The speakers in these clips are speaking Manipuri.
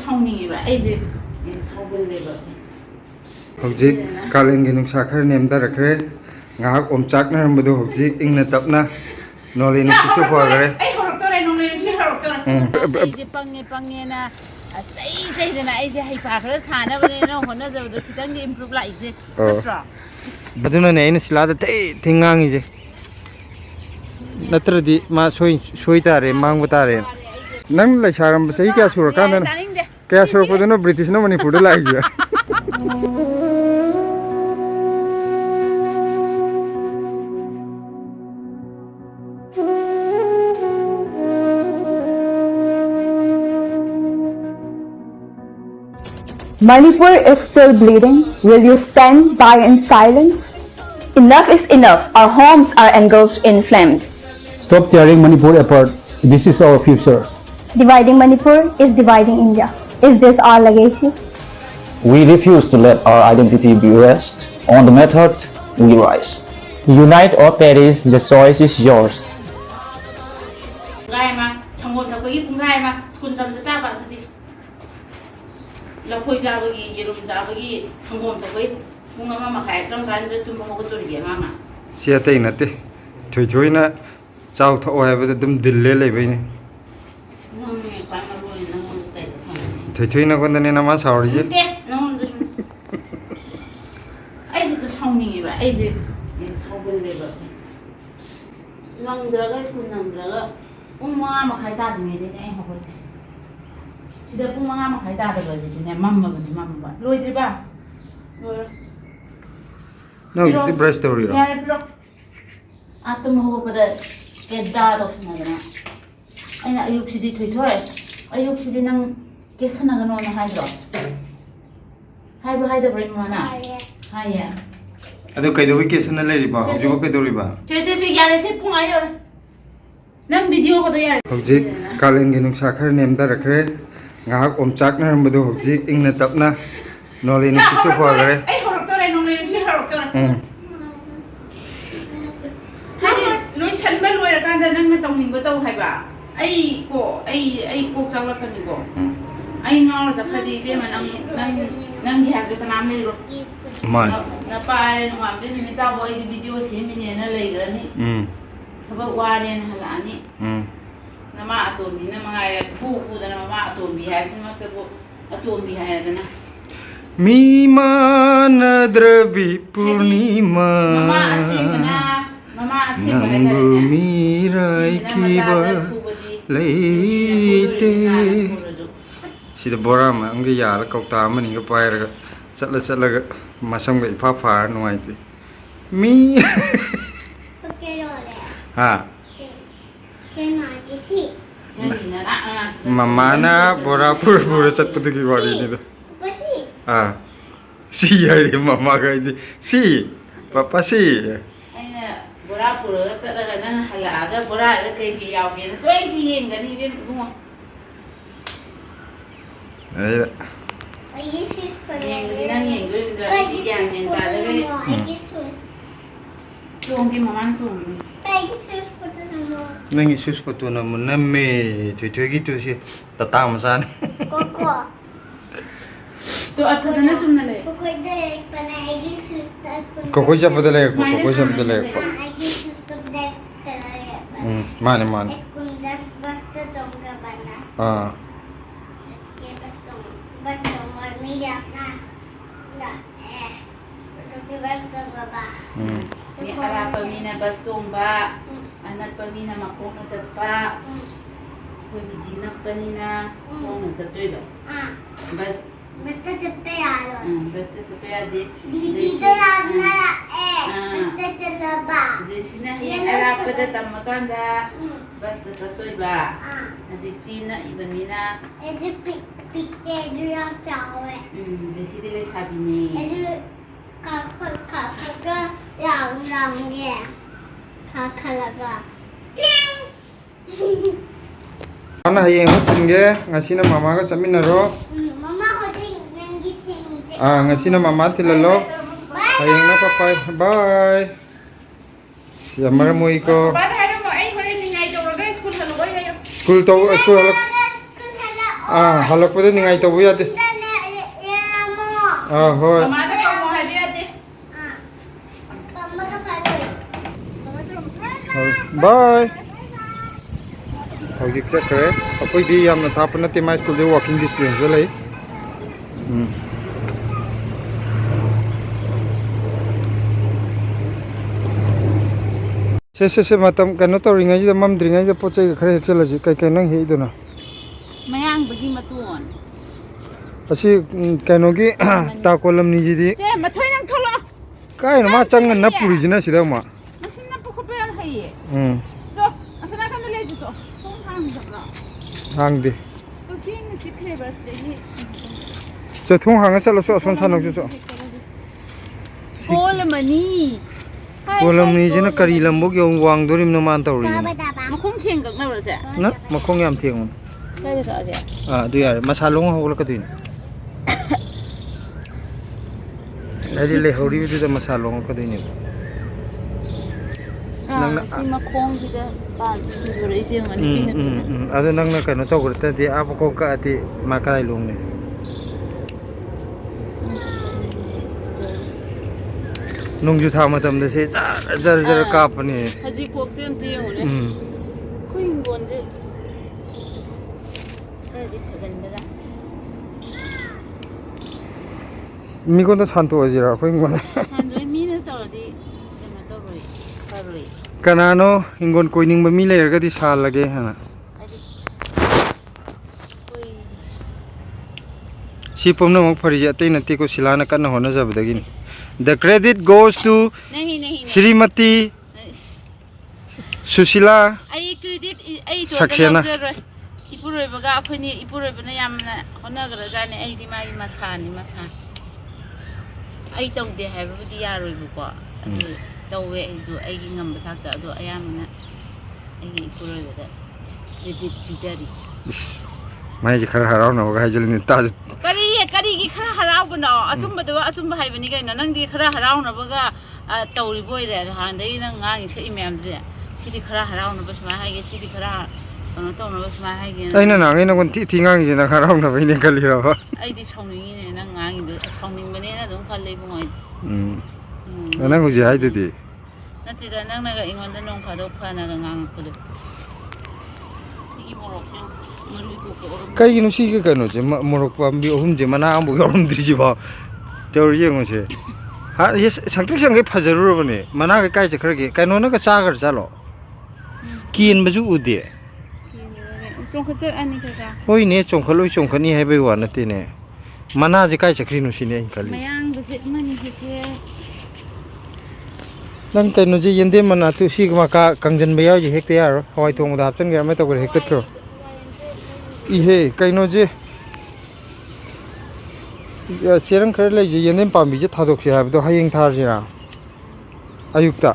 saungi ba ai je saubel le ba hojik kalen gi nungsa khar nem da rakre ngahak omchak na rambado hojik ingna tapna noli ni sisu pha gare ai horok tore noli si horok tore ai je pange na sai de na ai je hai pa khara sana ba ne no hona ja do khitang gi improve lai je natra baduna ne ina sila da te thingang je natradi ma soi tare mang tare nang lai saram sei kya sur kan na kya sur ko no british no Manipur da lai je Manipur is still bleeding. Will you stand by in silence? Enough is enough. Our homes are engulfed in flames. Stop tearing Manipur apart. This is our future. Dividing Manipur is dividing India. Is this our legacy? We refuse to let our identity be erased. On the method, we rise. Unite or perish, the choice is yours. ngai ma changon ta ko gi ngai ma skun dam ta ba tu di la khoi ja ba gi yerum ja ba gi changon ta ko mung ma ma khai tam ran de tum ko to ri ma sia te na te thoi na chau tho hai ba dum dil le le bai ni nong me pa ma bo ni nong chai thoi na kon ne na ma saur je te nong de ai de sauni ba ai je saubel le ba nang dra ga skun nang dra ga Puma makai ta ding ni ne ho ko sida puma makai ta da ga ni ne mamma ga mamma loi tri ba loi no the brush story ya re pro atum ho ba da ke da do sna ga na aina ayuk sidi thoi thoi ayuk sidi nang ke sana ga no na hai ro hai da bring ma na hai ya ado kai do ke sana le ri ba jo ko kai do ri ba se ya re se pung ayo nang video ko do ya hojik kalen gi nungsa khar nem da rakre ngahak omchak na rambado hojik ingna tapna noli ni sisu pha gare ai horok tore noli si horok tore loi san ba loi ra kan da nang na tong ning ba tau hai ba ai ko chang la kan ni ko ai ngau la sa khadi be ma nang hi ha ga ta nam le ro man na pa ai no am de ni ta boy di video se mi ne na lai ra ni thaba wa re na hala ni nama atom bi na mangai ra pu da na ma atom bi ha si ma ta bo atom bi ha da na mi manadrabi purnima mama asi ba nambu mirai kiba leite sida bora ma ang ya la kaukta ma ni ga pai ra chatla ga masam ga ifa fa nuai ti mi ha mama na bora pura sat putu ki wari ni da ha si yari mama ga ni si papa si bora pura sa la ga na hala ga bora ga kai ki yaw ge na soi ki yen ga ni ben bu ai da ni na yen ga ni da ki yang yen da da ga tuong ki mama tuong nang isus ko to na mo na me thoi gi to si tata ma san to apa sana chum na le ko ja badale ko ja badale ko mane ah ni ala pa mina bastong ba anak pa mina makong na chat pa ko ni dinak pa ni na kong na sa toy ba basta chat pa ya basta sa pa de dito lang na basta chat la ba de sina hi ala pa da tamakanda basta sa toy ba azikti na ibanina pikte du yang chao de sidi le sabi ni kakak yang ye kakalaga ana hayeng hutun ge ngasina mama ga saminaro mama hojing nangi thing ngasina mama tilalo hayeng na papa bye yamar moi ko ba da mo ai hore ni ngai do ga school halo ga school to school halo halakpada ningai tabu yade hoi ꯃꯃꯥꯗ ꯀꯧꯉꯣ ꯍꯥꯏꯕ ꯌꯥꯗꯦ bye hojik chakre apoi di yamna thapna te mai school de walking distance de lai se matam kano tawringai ji mam dringai ji pochai khare hechalaji kai kai nang heiduna mayangꯕꯒꯤ ꯃꯇꯣꯟ asi kano gi ta kolam ni ji di ꯁꯦ ꯃꯊꯣꯏ ꯅꯪ ꯊꯣꯛꯂꯛꯑꯣ kai no ma chang na puri ji na sida ma ꯃꯁꯤꯟ ꯅꯞꯄ ꯈꯣꯠꯄ ꯌꯥꯝ ꯍꯩꯌꯦ ꯆꯣ ꯑꯁꯣꯝ ꯅꯥꯀꯟꯗ ꯂꯩꯗꯨ ꯆꯣ ꯊꯣꯡ ꯍꯥꯡꯗꯕ꯭ꯔꯣ hang de ꯀꯛꯆꯤꯡꯅ ꯆꯤꯛꯈ꯭ꯔꯦꯕ ꯁꯤꯗꯒꯤ cha thong hang sa lo so son sanok so ꯍꯣꯜꯂꯝꯃꯅꯤ kolam ni ji na kari lambok yong wang dorim no man tawri ꯃꯈꯣꯡ ꯊꯦꯡꯒꯛꯅꯕ꯭ꯔꯣꯁꯦ na makong yam theng ꯀꯥꯏꯗ ꯆꯠꯑꯒꯦ du yare masalong hogla ka din adi le hori bi da masalong ka din ꯁꯤ ꯃꯈꯣꯡꯁꯤꯗ ꯄꯥꯟꯊꯣꯔꯛꯏꯁꯦ money adu nang na kano to gurta di apa ko ka ati makalai long ne nungju tha matam da se jar jar ka pani ꯍꯧꯖꯤꯛ ꯀꯣꯛꯇꯤ ꯑꯝꯇ ꯌꯦꯡꯉꯨꯅꯦ ꯑꯩꯈꯣꯏ ꯍꯤꯡꯒꯣꯜꯁꯦ ꯈꯔꯗꯤ ꯐꯒꯟꯕꯗ mi ko da santo ajira ko ngwa ꯍꯥꯟꯗꯣꯏ ꯃꯤꯅ ꯇꯧꯔꯗꯤ ꯀꯩꯅꯣ ꯇꯧꯔꯣꯏ ꯐꯔꯣꯏ kanano ingon koining ba mi layer ga di sal lage hana ꯍꯥꯏꯗꯤ ꯑꯩꯈꯣꯏ si pomna mok phari ja tai nati ko silana kana hona jabdagi the credit goes to ꯅꯍꯤ ꯅꯍꯤ Srimati Susila ꯑꯩ ꯀ꯭ꯔꯦꯗꯤꯠ ꯑꯩ Saksena. ꯂꯧꯖꯔꯣꯏ ꯏꯄꯨꯔꯣꯏꯕꯒ ꯑꯩꯈꯣꯏꯅꯤ ꯏꯄꯨꯔꯣꯏꯕꯅ ꯌꯥꯝꯅ ꯍꯣꯠꯅꯈ꯭ꯔꯖꯥꯠꯅꯤ ꯑꯩꯗꯤ ꯃꯥꯒꯤ ꯃꯁꯥꯅꯤ ꯃꯁꯥ ꯑꯩ ꯇꯧꯗꯦ ꯍꯥꯏꯕꯕꯨꯗꯤ ꯌꯥꯔꯣꯏꯕꯀꯣ ꯑꯗꯨ ꯇꯧꯋꯦ ꯑꯩꯁꯨ ꯑꯩꯒꯤ ꯉꯝꯕ ꯊꯥꯛꯇ ꯑꯗꯣ ꯑꯌꯥꯝꯕꯅ ꯑꯩꯒꯤ ꯏꯄꯨꯔꯣꯏꯕꯗ credit ꯄꯤꯖꯔꯤ mai ji khara harau na ga hajilni ta ꯀꯔꯤꯒꯤ ꯈꯔ ꯍꯔꯥꯎꯕꯅꯣ ꯑꯆꯨꯝꯕꯗꯣ ꯑꯆꯨꯝꯕ ꯍꯥꯏꯕꯅꯤ ꯀꯩꯅꯣ ꯅꯪꯗꯤ ꯈꯔ ꯍꯔꯥꯎꯅꯕꯒ ꯇꯧꯔꯤꯕ ꯑꯣꯏꯔꯦ ꯅꯍꯥꯟꯗꯒꯤ ꯅꯪ ꯉꯥꯡꯉꯤ ꯁꯛꯏ ꯃꯌꯥꯝꯁꯦ ꯁꯤꯗꯤ ꯈꯔ ꯍꯔꯥꯎꯅꯕ ꯁꯨꯃꯥꯏꯅ ꯍꯥꯏꯒꯦ ꯁꯤꯗꯤ ꯈꯔ ꯀꯩꯅꯣ ꯇꯧꯅꯕ ꯁꯨꯃꯥꯏꯅ ꯍꯥꯏꯒꯦ aina na ngai na gon ti ti ngang ji na harau na bai ne kali ra ba ꯑꯩꯗꯤ ꯁꯥꯎꯅꯤꯡꯉꯤꯅꯦ ꯅꯪ ꯉꯥꯡꯉꯤꯗꯣ ꯁꯥꯎꯅꯤꯡꯕꯅꯦꯅ ꯑꯗꯨꯝ ꯈꯜꯂꯦ ꯏꯕꯨꯡꯉꯣ nang uji hai de di ꯅꯠꯇꯦꯗ ꯅꯪꯅꯒ ꯑꯩꯉꯣꯟꯗ ꯅꯣꯡ ꯐꯥꯗꯣꯛ ꯐꯅꯒ ꯉꯥꯡꯉꯛꯄꯗꯣ ꯁꯤꯒꯤ ꯃꯣꯔꯣꯛꯁꯦ ꯃꯔꯨ ꯀꯣꯛ kai gi no si ga kano je morok pa bi ohum je mana ambu yorum dri ji ba teur ye ngo se ha ye sangtuk sang ge phajaru ro bane mana ga kai je khar ge kano na ga cha gar cha lo kin ba ju ude ꯆꯣꯡꯈꯠꯆꯔꯛꯑꯅꯤ ꯀꯩꯀꯥ hoi ne chongkhaloi chongkhani hai bai wa na te ne mana je kai chakri no si ne kali ꯃꯌꯥꯡꯕꯁꯦ ꯑꯃꯅꯤ ꯍꯦꯛꯀꯦ nang kano je yende mana tu si ma ka kangjan ba yaw je hekte yar hawai thong da hapchan ge ma to ge hektat kro i he kano je ya serang khar lai je yende pambi je thadok se ha do hayeng thar je ra ayukta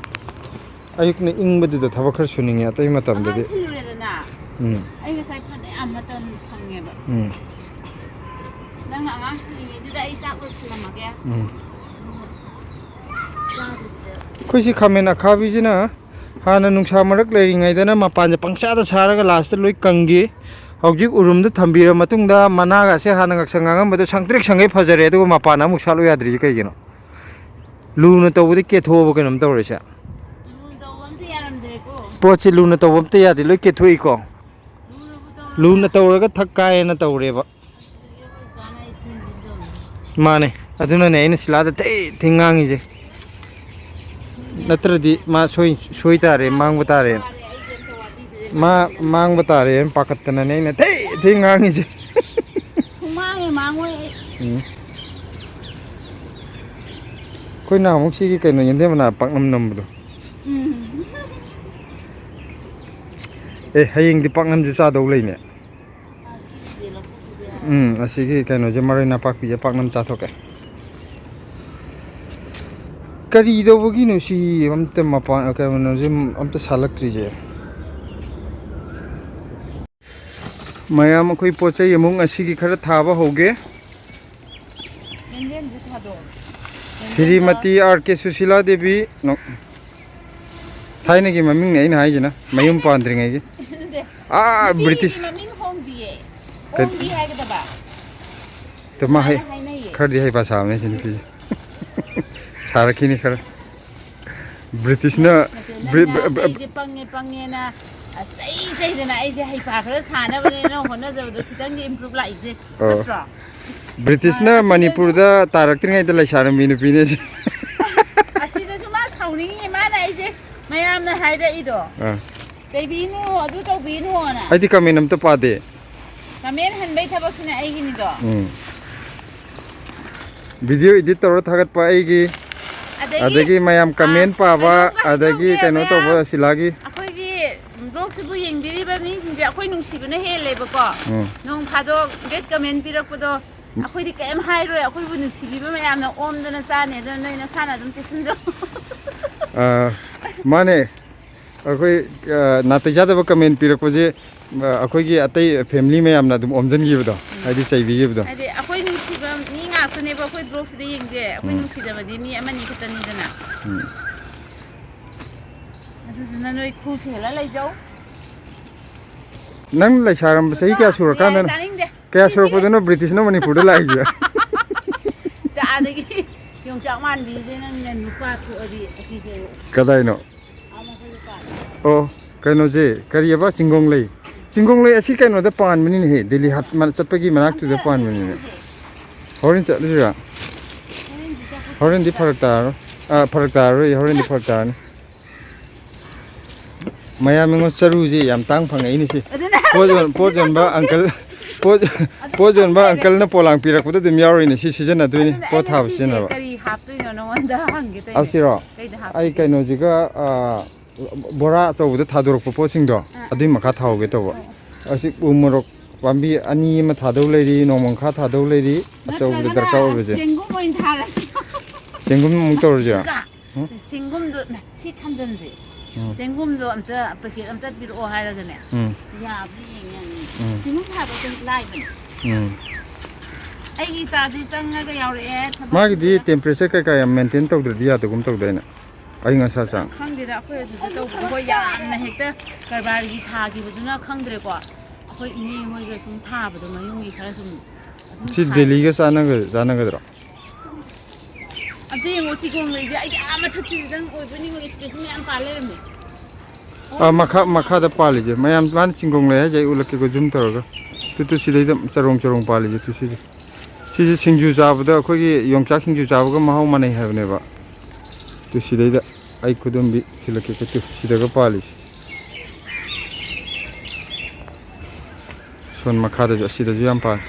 ayukne ing ba da thaba khar suning ya tai matam de ꯑꯉꯥꯡ ꯊꯤꯜꯂꯨꯔꯦꯗꯅ ꯑꯩ ꯉꯁꯥꯏ ꯐꯅꯌꯥꯝ ꯃꯇꯝ ꯐꯪꯉꯦꯕ ꯅꯪꯅ ꯑꯉꯥꯡ ꯊꯤꯜꯂꯤꯉꯩꯗꯨꯗ ꯑꯩ ꯆꯥꯛ ꯂꯣꯏꯁꯤꯜꯂꯝꯃꯒꯦ khoi si khamen akhabi jina hana nungsa marak leiringai dana mapan je pangcha da saraga last loi kangi hojik urum da thambira matung da mana ga se hana ngak sangangam bada sangtrik sangai phajare du mapana muk salu yadri kai gino luna tawdi ke thobo kanam tawre sa ꯇꯧꯕꯝꯇ ꯌꯥꯔꯝꯗ꯭ꯔꯦꯀꯣ pochi luna tawbamte yadi loi ke thui ko luna tawraga thakkai na tawre ba mane aduna ne ina silada te thingangi je natradi ma soi tare mang batare ma mang batare pakatna ne na te thingangi je ꯁꯨꯃꯥꯡꯉꯦ ꯃꯥꯡꯉꯣꯏ koi na muk si ki kaino yende mana paknam namdo hayeng di paknam ju cha dau leine asigi kaino je marai na pak pi je paknam cha thoke kari do bogi no si amta mapa ka no je amta salak tri je mayam khoi pochai yamung asigi khara thaba hoge ꯌꯦꯟꯗꯦꯝꯁꯦ ꯊꯥꯗꯣꯛ Srimati R.K. Susila Devi no thaina gi maming nei na haijina mayum pandringai gi British ꯃꯃꯤꯡ ꯍꯣꯡꯗꯤꯌꯦ ꯑꯣꯡꯕꯤ ꯍꯥꯏꯒꯗꯕ ꯇꯃ ꯍꯩ ꯍꯥꯏꯅꯩꯌꯦ ꯈꯔꯗꯤ ꯍꯩ ꯄꯥ ꯁꯥꯕꯅꯦ ꯁꯤ ꯅꯨꯄꯤ ꯁꯥꯔꯛꯈꯤꯅꯤ ꯈꯔ ꯕ꯭ꯔꯤꯇꯤꯁꯅ ꯑꯩꯁꯦ ꯄꯪꯉꯦꯅ ꯆꯩꯗꯅ ꯑꯩꯁꯦ ꯍꯩꯄꯥ ꯈꯔ ꯁꯥꯅꯕꯅꯦꯅ ꯍꯣꯠꯅꯖꯕꯗꯣ ꯈꯤꯇꯪꯗꯤ ꯏꯝꯄ꯭ꯔꯨꯚ ꯂꯥꯛꯏꯁꯦ ꯅꯠꯇ꯭ꯔꯣ ꯕ꯭ꯔꯤꯇꯤꯁꯅ ꯃꯅꯤꯄꯨꯔꯗ ꯇꯥꯔꯛꯇ꯭ꯔꯤꯉꯩꯗ ꯂꯩꯁꯥꯔꯝꯃꯤ ꯅꯨꯄꯤꯅꯦ ꯁꯤ ꯑꯁꯤꯗꯁꯨ ꯃꯥ ꯁꯥꯎꯅꯤꯡꯉꯤ ꯃꯥꯅ ꯑꯩꯁꯦ ꯃꯌꯥꯝꯅ ꯍꯥꯏꯔꯛꯏꯗꯣ ꯆꯩꯕꯤꯅꯨ ꯑꯗꯨ ꯇꯧꯕꯤꯅꯨꯅ ꯑꯩꯗꯤ ꯀꯃꯦꯟ ꯑꯝꯇ ꯄꯥꯗꯦ ꯀꯃꯦꯟ ꯍꯟꯕꯩ ꯊꯕꯛꯁꯤꯅ ꯑꯩꯒꯤꯅꯤꯗꯣ ꯚꯤꯗꯤꯑꯣ ꯏꯗꯤꯠ ꯇꯧꯔ ꯊꯥꯒꯠꯄ ꯑꯩꯒꯤ ꯑꯗꯒꯤ ꯃꯌꯥꯝ ꯀꯃꯦꯟ ꯄꯥꯕ ꯑꯗꯒꯤ ꯀꯩꯅꯣ ꯇꯧꯕ ꯁꯤꯂꯥꯒꯤ ꯑꯩꯈꯣꯏꯒꯤ ꯕ꯭ꯂꯣꯛꯁꯤꯕꯨ ꯌꯦꯡꯕꯤꯔꯤꯕ ꯃꯤꯁꯤꯡꯁꯦ ꯑꯩꯈꯣꯏ ꯅꯨꯡꯁꯤꯕꯅ ꯍꯦꯜꯂꯦꯕꯀꯣ ꯅꯣꯡ ꯐꯥꯗꯣꯛ ꯗꯦꯠ ꯀꯃꯦꯟ ꯄꯤꯔꯛꯄꯗꯣ ꯑꯩꯈꯣꯏꯗꯤ ꯀꯩꯝ ꯍꯥꯏꯔꯣꯏ ꯑꯩꯈꯣꯏꯕꯨ ꯅꯨꯡꯁꯤꯕꯤꯕ ꯃꯌꯥꯝꯅ ꯑꯣꯝꯗꯅ ꯆꯥꯅꯤ ꯑꯗꯨꯅ ꯅꯣꯏ ꯅꯁꯥꯅ ꯑꯗꯨꯝ ꯆꯦꯛꯁꯤꯟꯖꯧ ꯃꯥꯅꯦ ꯑꯩꯈꯣꯏ ꯅꯥꯇꯩ ꯆꯥꯗꯕ ꯀꯃꯦꯟ ꯄꯤꯔꯛꯄꯁꯦ ꯑꯩꯈꯣꯏꯒꯤ ꯑꯇꯩ ꯐꯦꯃꯤꯂꯤ ꯃꯌꯥꯝꯅ ꯑꯗꯨꯝ ꯑꯣꯝꯖꯤꯟꯈꯤꯕꯗꯣ ꯍꯥꯏꯗꯤ ꯆꯩꯕꯤꯈꯤꯕꯗꯣ ꯍꯥꯏꯗꯤ ꯑꯩꯈꯣꯏ ꯅꯨꯡꯁꯤꯕ ꯃꯤ ꯉꯥꯛꯇꯅꯦꯕ ꯑꯩꯈꯣꯏ ꯕ꯭ꯂꯣꯛꯁꯤꯗ ꯌꯦꯡꯁꯦ ꯑꯩꯈꯣই ꯅꯨꯡꯁꯤꯗꯕꯗꯤ ꯃꯤ ꯑꯃꯅꯤ ꯈꯛꯇꯅꯤꯗꯅ ꯑꯗꯨꯗꯨꯅ ꯅꯣꯏ ꯈꯨꯁꯤ ꯍꯦꯜꯂ ꯂꯩꯖꯧ ꯅꯪ ꯂꯩꯁꯥꯔꯝꯕ ꯆꯍꯤ ꯀꯌꯥ ꯁꯨꯔꯀꯥꯟꯗꯅꯣ ꯀꯌꯥ ꯁꯨꯔꯛꯄꯗꯅꯣ ꯕ꯭ꯔꯤꯇꯤꯁꯅ ꯃꯅꯤꯄꯨꯔꯗ ꯂꯥꯛꯏꯁꯦ ꯑꯗꯒꯤ ꯌꯣꯡꯆꯥꯛ ꯃꯥꯟꯕꯤꯁꯦ ꯅꯪꯅ ꯅꯨꯄꯥ ꯊꯣꯛꯑꯗꯤ ꯑꯁꯤꯁꯦ ꯀꯗꯥꯏꯅꯣ ꯑꯣ ꯀꯩꯅꯣꯁꯦ ꯀꯔꯤꯑꯕ ꯆꯤꯡꯒꯣꯡꯂꯩ ꯆꯤꯡꯒꯣꯡꯂꯩ ꯑꯁꯤ ꯀꯩꯅꯣꯗ ꯄꯥꯟꯕꯅꯤꯅꯦꯍꯦ ꯗꯦꯜꯂꯤ ꯆꯠꯄꯒꯤ ꯃꯅꯥꯛꯇꯨꯗ ꯄꯥꯟꯕꯅꯤꯅꯦ ꯍꯣꯔꯦꯟ ꯆꯠꯂꯨꯁꯤꯔ ꯍꯣꯔꯦꯟꯗꯤ ꯐꯔꯛ ꯇꯥꯔꯔꯣꯏ ꯐꯔꯛ ꯇꯥꯔꯔꯣꯏ ꯍꯣꯔꯦꯟꯗꯤ ꯐꯔꯛ ꯇꯥꯔꯅꯤ ꯃꯌꯥꯝ ꯑꯩꯉꯣꯟ ꯆꯔꯨꯁꯤ ꯌꯥꯝ ꯇꯥꯡ ꯐꯪꯉꯛꯏꯅꯤ ꯁꯤ ꯄꯣꯠ ꯌꯣꯟꯕ ꯑꯪꯀꯜ ꯄꯣꯠ ꯌꯣꯟꯕ ꯑꯪꯀꯜꯅ ꯄꯣꯂꯥꯡ ꯄꯤꯔꯛꯄꯗ ꯑꯗꯨꯝ ꯌꯥꯎꯔꯤꯅꯦ ꯁꯤ ꯁꯤꯖꯤꯟꯅꯗꯣꯏꯅꯤ ꯄꯣꯠ ꯊꯥꯕ ꯁꯤꯖꯤꯟꯅꯕ ꯀꯔꯤ ꯍꯥꯞꯇꯣꯏꯅꯣ ꯅꯉꯣꯟꯗ ꯍꯪꯒꯦ ꯇꯧꯏꯅꯦ ꯑꯁꯤꯔꯣ ꯑꯩ ꯀꯩꯅꯣꯁꯤꯒ ꯕꯣꯔꯥ ꯑꯆꯧꯕꯗ ꯊꯥꯗꯣꯔꯛꯄ ꯄꯣꯠꯁꯤꯡꯗꯣ ꯑꯗꯨꯏ ꯃꯈꯥ ꯊꯥꯍꯧꯒꯦ ꯇꯧꯕ ꯑꯁꯤ ꯎ ꯃꯣꯔꯣꯛ ꯄꯥꯝꯕꯤ 2 ꯑꯃ ꯊꯥꯗꯧ ꯂꯩꯔꯤ ꯅꯣꯡꯃꯪꯈꯥ ꯊꯥꯗꯧ ꯂꯩꯔꯤ ꯑꯆꯧꯕꯗ ꯗꯔꯀꯥꯔ ꯑꯣꯏꯕꯁꯦ ꯆꯦꯡꯒꯨꯝ ꯑꯣꯏꯅ ꯊꯥꯔꯁꯤ ꯆꯦꯡꯒꯨꯝ ꯑꯃꯨꯛ ꯇꯧꯔꯁꯤꯔꯥ ꯆꯦꯡꯒꯨꯝꯗꯣ ꯁꯤ ꯊꯝꯖꯟꯁꯦ ꯆꯦꯡꯒꯨꯝꯗꯣ ꯑꯝꯇ ꯄꯦꯀꯦꯠ ꯑꯝꯇ ꯄꯤꯔꯛꯑꯣ ꯍꯥꯏꯔꯒꯅꯦ ꯌꯥꯕꯗꯤ ꯌꯦꯡꯉꯅꯤ ꯆꯦꯡꯒꯨꯝ ꯊꯥꯕ ꯂꯥꯏꯕꯅꯦ ꯑꯩꯒꯤ ꯏꯆꯥꯗꯤ ꯆꯪꯉꯒ ꯌꯥꯎꯔꯛꯑꯦ ꯃꯥꯒꯤꯗꯤ ꯇꯦꯝꯄꯔꯦꯆꯔ ꯀꯩꯀꯥ ꯌꯥꯝ ꯃꯦꯟꯇꯦꯟ ꯇꯧꯗ꯭ꯔꯗꯤ ꯌꯥꯗꯒꯨꯝ ꯇꯧꯗꯥꯏꯅꯦ ꯑꯏꯪ ꯑꯁꯥ ꯆꯥꯡ ꯈꯪꯗꯦꯗ ꯑꯩꯈꯣꯏ ꯑꯗꯨꯗ ꯇꯧꯕꯗꯣ ꯍꯣꯏ ꯌꯥꯝꯅ ꯍꯦꯛꯇ ꯀꯔꯕꯥꯔꯒꯤ ꯊꯥꯈꯤꯕꯗꯨꯅ ꯈꯪꯗ꯭ꯔꯦꯀꯣ ꯑꯩꯈꯣꯏ ꯏꯅꯦ ꯍꯣꯏꯒ ꯁꯨꯝ ꯊꯥꯕꯗꯣ ꯃꯌꯨꯝꯒꯤ ꯈꯔ ꯁꯨꯝ ꯁꯤ ꯗꯦꯜꯂꯤꯒ ꯆꯥꯟꯅꯒꯗ꯭ꯔꯣ ꯑꯝꯇ ꯌꯦꯡꯉꯣ ꯆꯤꯒꯣꯡꯂꯩꯁꯦ ꯑꯩꯗꯤ ꯃꯊꯛꯁꯤꯗꯪ ꯑꯣꯏꯕꯣꯏ ꯅꯤꯡꯉꯨꯔꯦ ꯁꯤꯗꯁꯨ ꯃꯌꯥꯝ ꯄꯥꯜ ꯂꯩꯔꯝꯃꯦ ꯃꯈꯥꯗ ꯄꯥꯜꯂꯤꯁꯦ ꯃꯌꯥꯝ ꯃꯥꯅ ꯆꯤꯡꯒꯣꯡꯂꯩ ꯍꯥꯏꯁꯦ ꯑꯩ ꯎꯠꯂꯛꯀꯦꯀꯣ ꯖꯨꯝ ꯇꯧꯔꯒ ꯇꯨ ꯁꯤꯗꯩꯗ ꯆꯔꯣꯡ ꯄꯥꯜꯂꯤꯁꯦ ꯁꯤꯁꯦ ꯁꯤꯡꯖꯨ ꯆꯥꯕꯗ ꯑꯩꯈꯣꯏꯒꯤ ꯌꯣꯡꯆꯥꯛ ꯁꯤꯡꯖꯨ ꯆꯥꯕꯒ ꯃꯍꯥꯎ ꯃꯥꯟꯅꯩ ꯍꯥꯏꯕꯅꯦꯕ ꯁꯤꯗꯩꯗ ꯑꯩ ꯈꯨꯗꯣꯝꯕꯤ ꯊꯤꯜꯂꯛꯀꯦ ꯁꯤꯗꯒ ꯄꯥꯜꯂꯤꯁꯦ ꯁꯣꯟ ꯃꯈꯥꯗꯁꯨ ꯑꯁꯤꯗꯁꯨ ꯌꯥꯝ ꯄꯥꯜꯂꯤ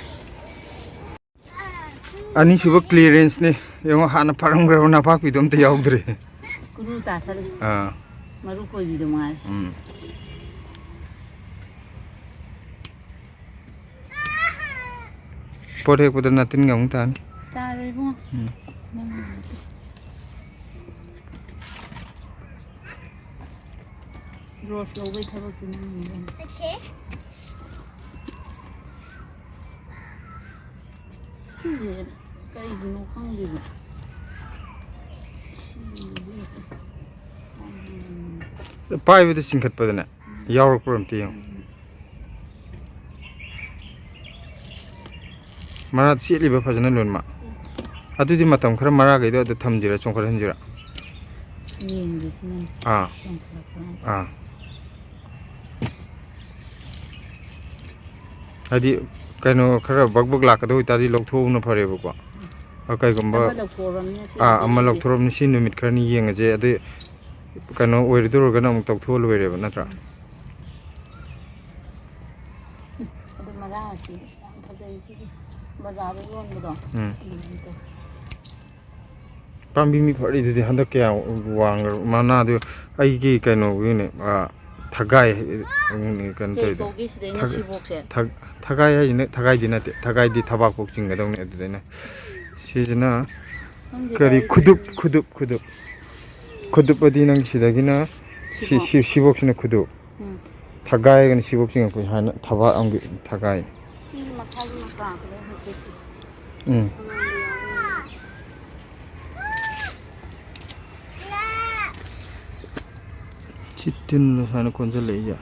ꯑꯅꯤꯁꯨꯕ ꯀ꯭ꯂꯤꯌꯔꯦꯟꯁꯅꯦ ꯌꯦꯡꯉꯣ ꯍꯥꯟꯅ ꯐꯔꯝꯈ꯭ꯔꯕ ꯅꯄꯥꯛꯄꯤꯗꯣ ꯑꯝꯇ ꯌꯥꯎꯗ꯭ꯔꯦ ꯀꯨꯔꯨ ꯇꯥꯁꯜꯂꯦ ꯃꯔꯨ ꯀꯣꯏꯕꯤꯗꯣ ꯃꯥꯜꯂꯦ ꯄꯣꯠ ꯍꯦꯛꯄꯗ ꯅꯥꯇꯤꯟꯒ ꯑꯃꯨꯛ ꯇꯥꯅꯤ ꯇꯥꯔꯣꯏ ꯏꯕꯨꯡꯉꯣ ꯔꯣꯁ ꯂꯧꯕꯩ ꯊꯕꯛꯇꯤ ꯅꯪ ꯁꯤꯁꯦ ꯀꯩꯒꯤꯅꯣ ꯈꯪꯗꯦꯕ ꯄꯥꯏꯕꯗ ꯆꯤꯡꯈꯠꯄꯗꯅꯦ ꯌꯥꯎꯔꯛꯄ꯭ꯔꯥ ꯑꯝꯇ ꯌꯦꯡꯉꯣ ꯃꯔꯥ ꯆꯦꯠꯂꯤꯕ ꯐꯖꯅ ꯂꯣꯏꯅꯃꯛ ꯑꯗꯨꯗꯤ ꯃꯇꯝ ꯈꯔ ꯃꯔꯥꯈꯩꯗꯣ ꯑꯗꯨ ꯊꯝꯖꯤꯔꯥ ꯆꯣꯡꯈꯠꯍꯟꯁꯤꯔꯥ ꯌꯦꯡꯒꯦ ꯁꯤꯅ ꯍꯥꯏꯗꯤ ꯀꯩꯅꯣ ꯈꯔ ꯕꯛ ꯂꯥꯛꯀꯗꯕ ꯑꯣꯏꯇꯥꯔꯗꯤ ꯂꯧꯊꯣꯛꯎꯕꯅ ꯐꯔꯦꯕꯀꯣ ꯀꯩꯒꯨꯝꯕ ꯑꯃ ꯂꯧꯊꯣꯔꯝꯅꯤ ꯁꯤ ꯅꯨꯃꯤꯠ ꯈꯔꯅꯤ ꯌꯦꯡꯉꯁꯦ ꯑꯗꯨ ꯀꯩꯅꯣ ꯑꯣꯏꯔꯗꯣꯔꯒꯅ ꯑꯃꯨꯛ ꯇꯧꯊꯣꯛꯑ ꯂꯣꯏꯔꯦꯕ ꯅꯠꯇ꯭ꯔꯥ ꯑꯗꯨ ꯃꯔꯥꯁꯤ ꯌꯥꯝ ꯐꯖꯩ ꯁꯤꯒꯤ ꯕꯖꯥꯔꯗ ꯌꯣꯟꯕꯗꯣ ꯄꯥꯝꯕꯤ ꯃꯤ ꯐꯔꯤꯗꯨꯗꯤ ꯍꯟꯗꯛ ꯀꯌꯥ ꯋꯥꯡꯈ꯭ꯔ ꯃꯅꯥꯗꯨ ꯑꯩꯒꯤ ꯀꯩꯅꯣꯒꯤꯅꯦ ꯊꯒꯥꯏ ꯀꯩꯅꯣ ꯇꯧꯔꯤꯗꯣ ꯊꯒꯥꯏ ꯍꯥꯏꯁꯤꯅ ꯊꯒꯥꯏꯗꯤ ꯅꯠꯇꯦ ꯊꯒꯥꯏꯗꯤ ꯊꯕꯥꯛꯄꯣꯛ ꯆꯤꯡꯒꯗꯧꯅꯤ ꯑꯗꯨꯗꯩꯅ ꯁꯤꯁꯤꯅ ꯀꯔꯤ ꯈꯨꯗꯨꯞ ꯑꯗꯤ ꯅꯪ ꯁꯤꯗꯒꯤꯅ ꯁꯤꯕꯣꯛꯁꯤꯅ ꯈꯨꯗꯨꯞ ꯊꯒꯥꯏꯒꯅ ꯁꯤꯕꯣꯛ ꯆꯤꯡꯉꯛꯄ ꯍꯥꯏꯅ ꯊꯕꯥꯛ ꯑꯃꯒꯤ ꯊꯒꯥꯏ ꯁꯤꯒꯤ ꯃꯈꯥꯒꯤ ꯃꯄꯥꯗꯨꯗ ꯍꯦꯛꯇꯣꯛꯄꯤ ꯁꯤ ꯇꯤꯟꯅ ꯁꯨꯃꯥꯏꯅ ꯀꯣꯟꯁꯤꯜꯂꯛꯏꯁꯦ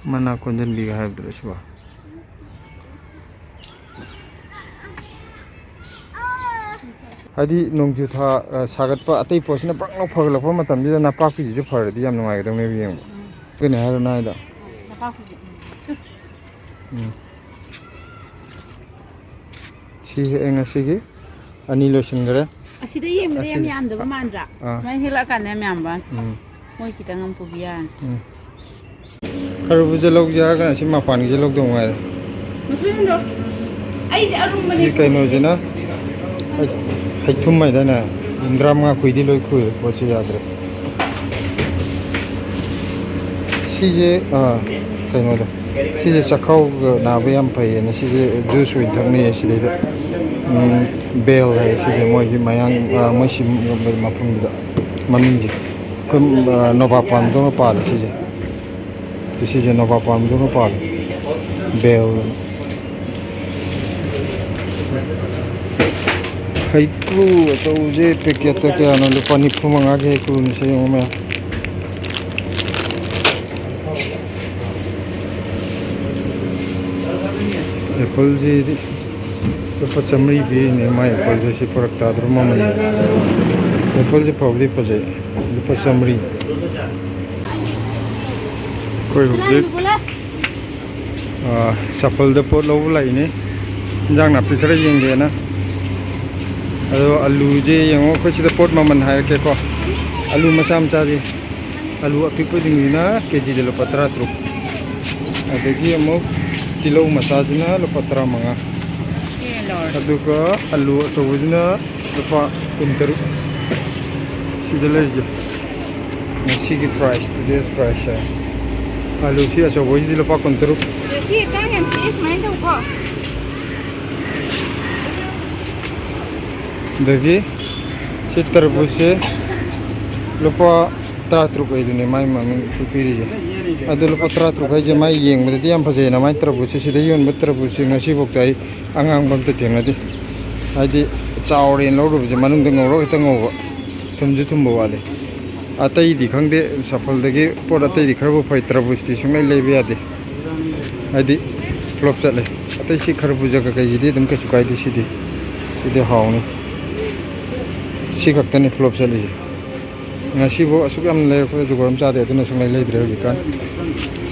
ꯃꯅꯥ ꯀꯣꯟꯁꯤꯟꯕꯤꯒ ꯍꯥꯏꯕꯗꯨꯔ ꯁꯤꯕꯣ ꯍꯥꯏꯗꯤ ꯅꯣꯡꯖꯨ ꯊꯥ ꯁꯥꯒꯠꯄ ꯑꯇꯩ ꯄꯣꯠꯁꯤꯅ ꯕ꯭ꯔꯪ ꯐꯒꯠꯂꯛꯄ ꯃꯇꯝꯁꯤꯗ ꯅꯄꯥꯛꯄꯤꯁꯤꯁꯨ ꯐꯔꯗꯤ ꯌꯥꯝ ꯅꯨꯡꯉꯥꯏꯒꯗꯧꯅꯦꯕ ꯌꯦꯡꯕ ꯀꯩꯅꯣ ꯍꯥꯏꯔꯣ ꯅꯥꯏꯗ ꯅꯄꯥꯛꯄꯤꯁꯦ ꯁꯤ ꯍꯦꯛꯑꯦ ꯉꯁꯤꯒꯤ ꯑꯅꯤ ꯂꯣꯏꯁꯤꯟꯈ꯭ꯔꯦ ꯑꯁꯤꯗ ꯌꯦꯡꯕꯗ ꯌꯥꯝ ꯌꯥꯝꯗꯕ ꯃꯥꯟꯗ꯭ꯔꯥ ꯁꯨꯃꯥꯏꯅ ꯍꯦꯛꯂꯛꯑꯀꯥꯟꯗ ꯌꯥꯝ ꯌꯥꯝꯕ ꯃꯣꯏ ꯈꯤꯇꯪ ꯑꯃ ꯄꯨꯕꯤ ꯌꯥꯔꯅꯤ ꯈꯔꯕꯨꯖ ꯂꯧꯖꯦ ꯍꯥꯏꯔꯒꯅ ꯁꯤ ꯃꯄꯥꯟꯒꯤꯁꯦ ꯂꯧꯗꯧ ꯉꯥꯏꯔꯦ ꯑꯩꯁꯦ ꯑꯔꯨꯝꯕꯅꯦ ꯁꯤ ꯀꯩꯅꯣꯁꯤꯅ ꯍꯩꯊꯨꯝ ꯍꯥꯏꯗꯅ 35 ꯈꯨꯏꯗꯤ ꯂꯣꯏ ꯈꯨꯏꯔꯦ ꯄꯣꯠꯁꯤ ꯌꯥꯗ꯭ꯔꯦ 시제 그거도 시제 착하고 나비 한 파이네 시제 주스 윈터니 시대다 벨 해 시제 뭐지 마양 뭐시 뭐 마품이다 만인지 그 노바팜도 빠르 시제 그 시제 노바팜도 빠르 벨 하이쿠 또 이제 백기였다 게 하나 루파니 품망하게 하이쿠는 세 오면 एप्पल जी लुपा चमड़ी भी नेमा एप्पल जैसे पड़ता द्रुमा में एप्पल जी पवली पजे लुपा चमड़ी कोई हुजे सफल द पोट लो लाई ने जांग ना पिखरे येंगे ना अदो आलू जे येंगो कोई द पोट ममन हाय के को आलू मचा मचा जी आलू Appiko दिंगिना KG they लुपा 13 अदगी Amo kilo मसाजना lupa 35 aduga alu atawujna lupa 13 sidaleje sigi price today's price alu si atawujdi lupa 13 si kan yang sis main tu kok dagi si terbuse lupa 13 kai dune mai maming pikiri adu lupa 13 kai je mai yeng bade yam phaje na mai terbuse si de yon bet terbuse ngasi bok tai angang bam te thenadi adi chawren lo ru je manung de ngoro ta ngoba thumju thumbo wale atai di khangde safal dagi pod atai di kharbo phai terbuse ti sungai lebe ade adi flop chale atai si kharbuja ka kai ji dum ka chukai di si de hauni si kaktani flop chale ngasibo asuk yam le ko jugoram cha de aduna sungai le dre gi kan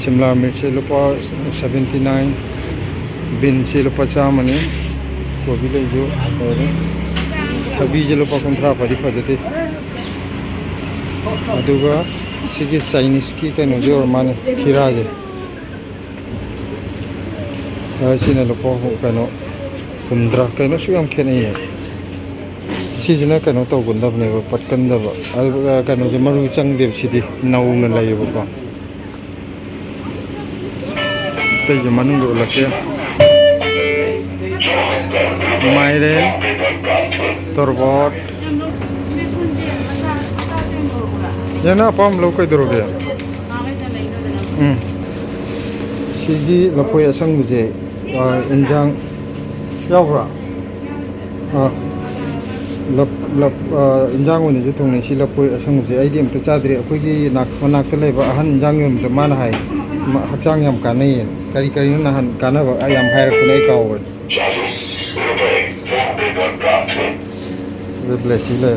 simla mirch lupa 79 bin se lupa chamani kobi le jo thabi je lupa 13 padi phajate aduga sigi chinese ki kanu je or mane khira je sina lupa kanu 15 kanu su yam khene सिजना कनो तो गुंदबने पटकंदब कनो जे मरु चंगदेब सिदि नौना लायबको ते जे मनुंग लके माइरे तरबट yana pam lo kai doroge sigi lapoi asang buje injang yawra lap injang oni je thong ni si lapoi asang je ai dim ta chadri akoi gi nak nak te leba ahan injang yom te man hai hakchang yam kanai kari kari na han kana ba ayam hai rak nei kaw le blesi le